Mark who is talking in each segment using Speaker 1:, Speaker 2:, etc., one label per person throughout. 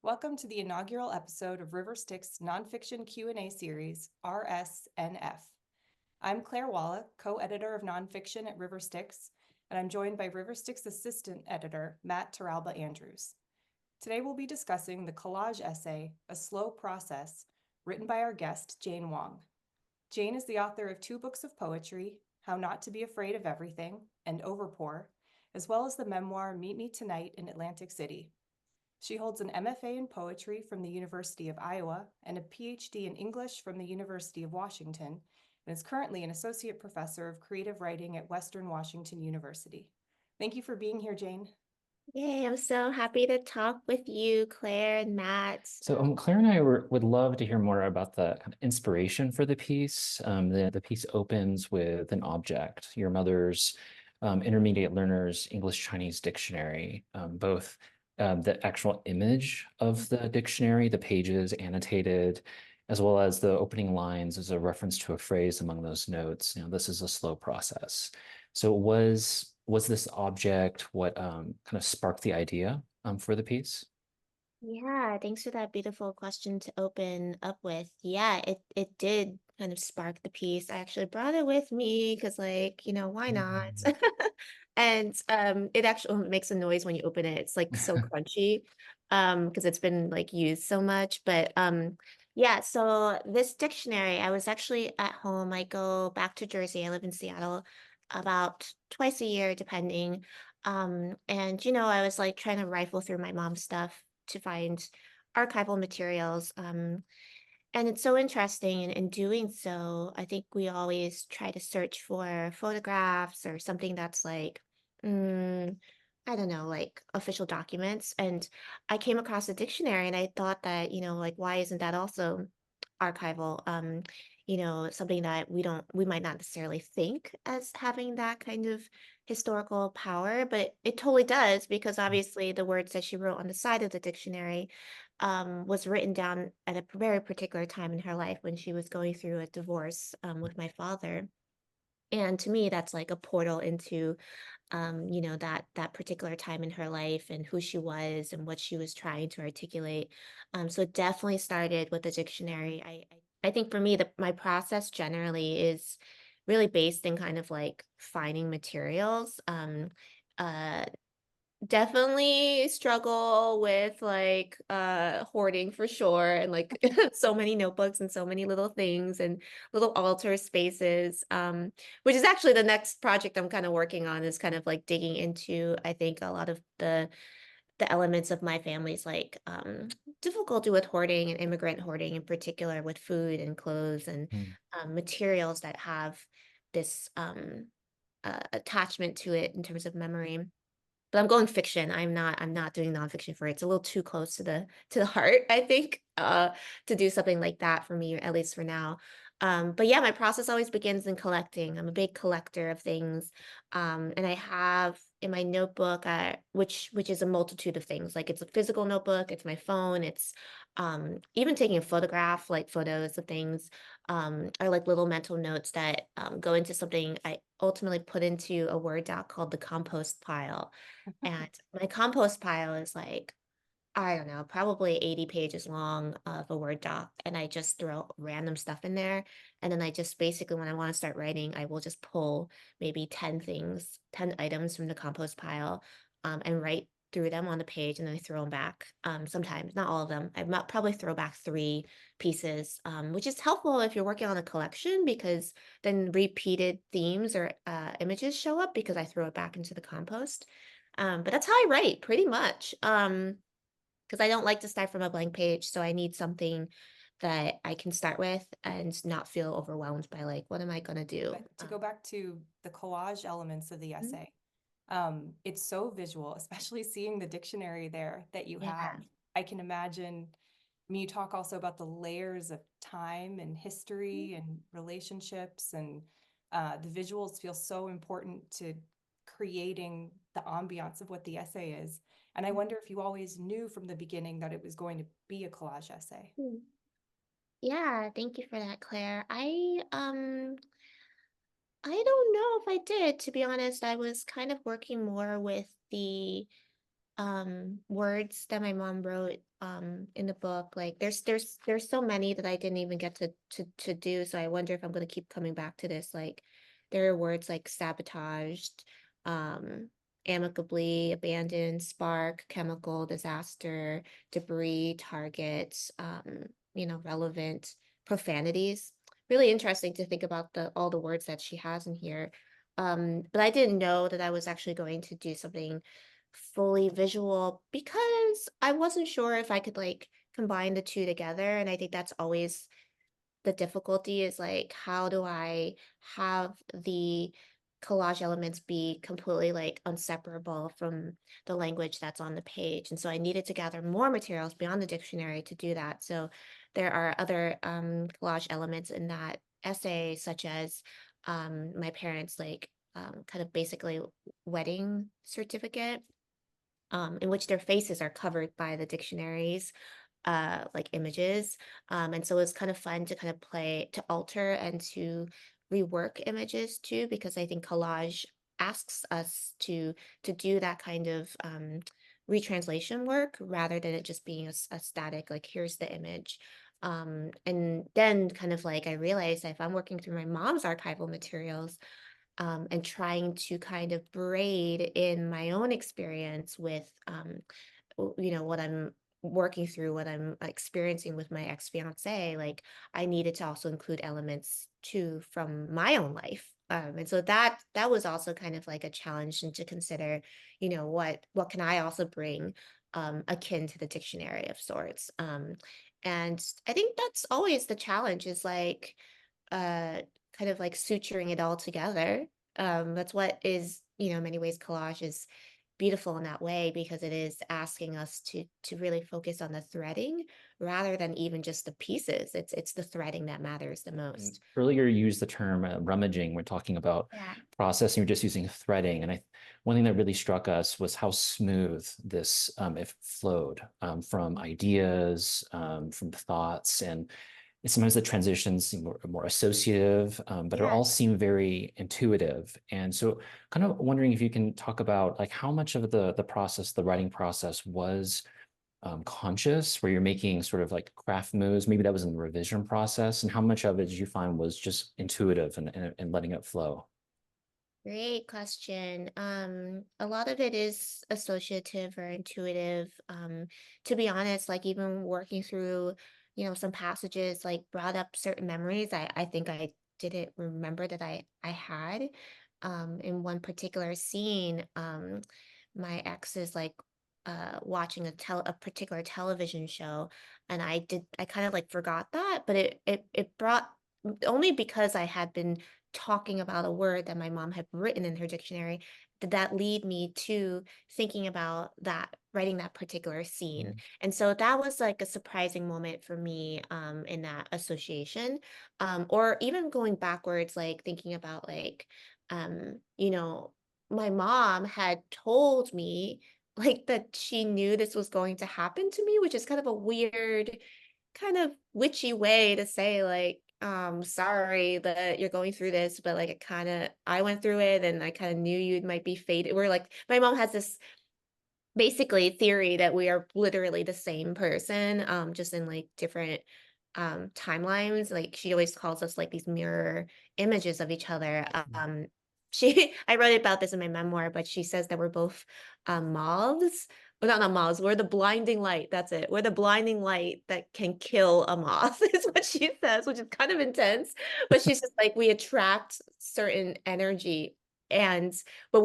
Speaker 1: Welcome to the inaugural episode of River Styx Nonfiction Q&A series, RSNF. I'm Claire Walla, co-editor of Nonfiction at River Styx, and I'm joined by River Styx assistant editor, Matt Torralba Andrews. Today we'll be discussing the collage essay, A Slow Process, written by our guest, Jane Wong. Jane is the author of 2 books of poetry, How Not to Be Afraid of Everything and Overpour, as well as the memoir Meet Me Tonight in Atlantic City. She holds an MFA in poetry from the University of Iowa and a PhD in English from the University of Washington, and is currently an associate professor of creative writing at Western Washington University. Thank you for being here, Jane.
Speaker 2: Yay, I'm so happy to talk with you, Claire and Matt.
Speaker 3: So Claire and I would love to hear more about the kind of inspiration for the piece. The piece opens with an object, your mother's intermediate learner's English-Chinese dictionary, both the actual image of the dictionary, the pages annotated, as well as the opening lines as a reference to a phrase among those notes. This is a slow process. So was this object what kind of sparked the idea for the piece?
Speaker 2: Yeah, thanks for that beautiful question to open up with. Yeah, it did kind of spark the piece. I actually brought it with me because why not?
Speaker 3: Mhm.
Speaker 2: And it actually makes a noise when you open it. It's like so crunchy because it's been like used so much. But yeah, so this dictionary, I was actually at home. I go back to Jersey. I live in Seattle about twice a year, depending. And I was like trying to rifle through my mom's stuff to find archival materials. And it's so interesting. And in doing so, I think we always try to search for photographs or something that's like, mm, I don't know, like official documents. And I came across a dictionary and I thought that, like, why isn't that also archival? Something that we might not necessarily think as having that kind of historical power, but it totally does because obviously the words that she wrote on the side of the dictionary was written down at a very particular time in her life when she was going through a divorce with my father. And to me, that's like a portal into, that particular time in her life and who she was and what she was trying to articulate. So it definitely started with the dictionary. I think for me, my process generally is really based in kind of like finding materials. Uh, Definitely struggle with like hoarding for sure and like so many notebooks and so many little things and little altar spaces, which is actually the next project I'm kind of working on, is kind of like digging into, I think, a lot of the elements of my family's like difficulty with hoarding and immigrant hoarding in particular, with food and clothes and
Speaker 3: Mm.
Speaker 2: materials that have this attachment to it in terms of memory. But I'm going fiction. I'm not doing nonfiction for it. It's a little too close to the heart, I think, to do something like that for me, at least for now. But yeah, my process always begins in collecting. I'm a big collector of things. And I have in my notebook, which is a multitude of things. Like it's a physical notebook, it's my phone, it's even taking a photograph, like photos of things, are like little mental notes that go into something I ultimately put into a Word doc called the compost pile. And my compost pile is like, I don't know, probably 80 pages long of a Word doc. And I just throw random stuff in there. And then I just basically, when I want to start writing, I will just pull maybe 10 things, 10 items from the compost pile, and write through them on the page, and then I throw them back. Sometimes, not all of them. I might probably throw back 3 pieces, which is helpful if you're working on a collection because then repeated themes or images show up because I throw it back into the compost. But that's how I write pretty much. Because I don't like to start from a blank page, so I need something that I can start with and not feel overwhelmed by like, what am I gonna do?
Speaker 1: But to go back to the collage elements of the
Speaker 2: Mhm.
Speaker 1: essay, it's so visual, especially seeing the dictionary there that you have.
Speaker 2: Yeah.
Speaker 1: I can imagine, I mean, you talk also about the layers of time and history and relationships, and the visuals feel so important to creating the ambiance of what the essay is. And I wonder if you always knew from the beginning that it was going to be a collage essay.
Speaker 2: Mhm. Yeah, thank you for that, Claire. I don't know if I did, to be honest. I was kind of working more with the words that my mom wrote in the book. Like there's so many that I didn't even get to do. So I wonder if I'm gonna keep coming back to this. Like there are words like sabotaged, um, amicably, abandoned, spark, chemical, disaster, debris, targets, relevant, profanities. Really interesting to think about all the words that she has in here. But I didn't know that I was actually going to do something fully visual because I wasn't sure if I could like combine the two together. And I think that's always the difficulty is like, how do I have the collage elements be completely like inseparable from the language that's on the page? And so I needed to gather more materials beyond the dictionary to do that. So there are other collage elements in that essay, such as my parents' like kind of basically wedding certificate, in which their faces are covered by the dictionaries like images. And so it's kind of fun to kind of play to alter and to rework images too, because I think collage asks us to do that kind of retranslation work rather than it just being a static, like here's the image. And then kind of like I realized if I'm working through my mom's archival materials, and trying to kind of braid in my own experience with what I'm working through, what I'm experiencing with my ex-fiance, like I needed to also include elements too from my own life. And so that was also kind of like a challenge and to consider, what can I also bring akin to the dictionary of sorts. And I think that's always the challenge is like uh kind of like suturing it all together. That's what is, in many ways collage is beautiful in that way because it is asking us to really focus on the threading rather than even just the pieces. It's the threading that matters the
Speaker 3: And
Speaker 2: most.
Speaker 3: earlier, you used the term rummaging. We're talking about
Speaker 2: Yeah.
Speaker 3: processing. You're just using threading, and one thing that really struck us was how smooth this it flowed from ideas, from thoughts, and sometimes the transitions seem more associative, but it
Speaker 2: Yeah.
Speaker 3: all seem very intuitive. And so, kind of wondering if you can talk about like how much of the process, the writing process, was conscious, where you're making sort of like craft moves. Maybe that was in the revision process, and how much of it did you find was just intuitive and letting it flow?
Speaker 2: Great question. A lot of it is associative or intuitive. To be honest, like even working through, some passages like brought up certain memories I think I didn't remember that I had. In one particular scene, my ex is like watching a particular television show, and I kind of like forgot that, but it brought only because I had been talking about a word that my mom had written in her dictionary, did that lead me to thinking about that, writing that particular scene.
Speaker 3: Mhm.
Speaker 2: And so that was like a surprising moment for me in that association. Or even going backwards, like thinking about like, um, you know, my mom had told me like that she knew this was going to happen to me, which is kind of a weird kind of witchy way to say like sorry that you're going through this, but like I went through it and I kind of knew you might be fated. We're like my mom has this basically theory that we are literally the same person, just in like different timelines. Like she always calls us like these mirror images of each other. I wrote about this in my memoir, but she says that we're both moths. Well, not moths, we're the blinding light. That's it. We're the blinding light that can kill a moth, is what she says, which is kind of intense. But she's just like, we attract certain energy, and but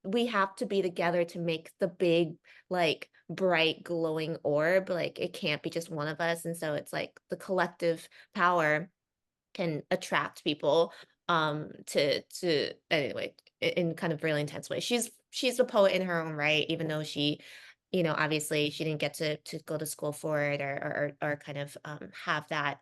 Speaker 2: we have to be together to make the big, like bright, glowing orb. Like it can't be just one of us. And so it's like the collective power can attract people to anyway in kind of really intense way. She's a poet in her own right, even though she, obviously she didn't get to go to school for it or kind of have that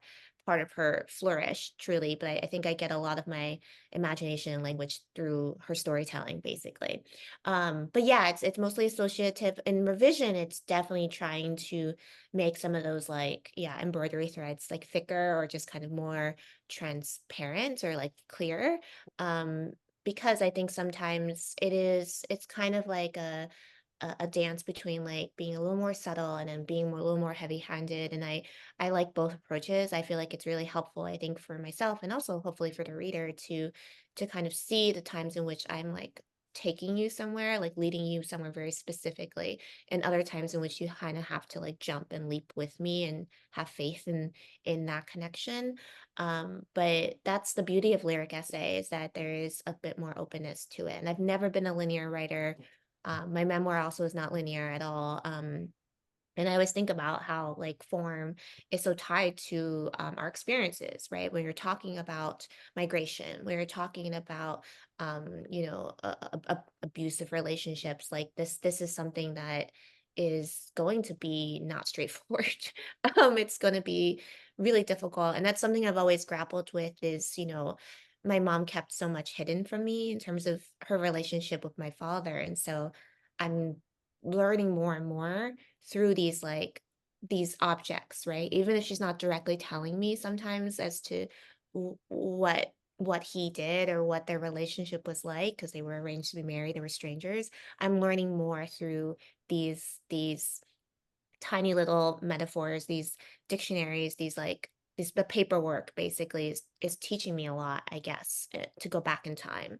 Speaker 2: part of her flourish truly. But I think I get a lot of my imagination and language through her storytelling, basically. But yeah, it's mostly associative. In revision, it's definitely trying to make some of those like, yeah, embroidery threads like thicker or just kind of more transparent or like clear. Um, because I think sometimes it's kind of like a dance between like being a little more subtle and then being a little more heavy-handed. And I like both approaches. I feel like it's really helpful, I think, for myself and also hopefully for the reader to kind of see the times in which I'm like taking you somewhere, like leading you somewhere very specifically, and other times in which you kind of have to like jump and leap with me and have faith in that connection. But that's the beauty of lyric essay, is that there is a bit more openness to it. And I've never been a linear writer. My memoir also is not linear at all. And I always think about how like form is so tied to our experiences, right? When you're talking about migration, when you're talking about abusive relationships, like this is something that is going to be not straightforward. It's going to be really difficult, and that's something I've always grappled with. Is my mom kept so much hidden from me in terms of her relationship with my father, and so I'm learning more and more through these objects, right? Even if she's not directly telling me sometimes as to what he did or what their relationship was like, because they were arranged to be married, they were strangers. I'm learning more through these tiny little metaphors, these dictionaries, the paperwork basically is teaching me a lot, I guess, to go back in time.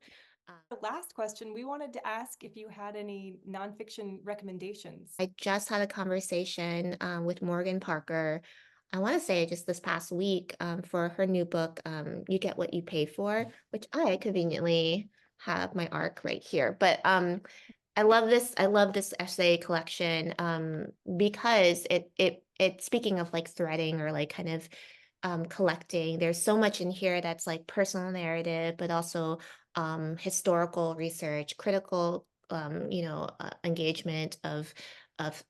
Speaker 1: The last question, we wanted to ask if you had any nonfiction recommendations.
Speaker 2: I just had a conversation with Morgan Parker. I want to say just this past week for her new book, You Get What You Pay For, which I conveniently have my arc right here. But I love this. I love this essay collection because it speaking of like threading or like kind of collecting, there's so much in here that's like personal narrative, but also historical research, critical engagement of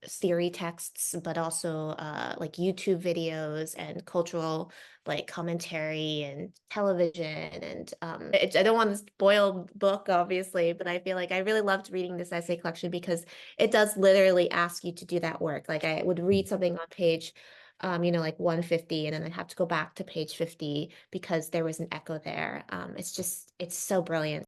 Speaker 2: theory texts, but also like YouTube videos and cultural like commentary and television. And I don't want to spoil book, obviously, but I feel like I really loved reading this essay collection because it does literally ask you to do that work. Like I would read something on page like 150, and then I have to go back to page 50 because there was an echo there. It's so brilliant.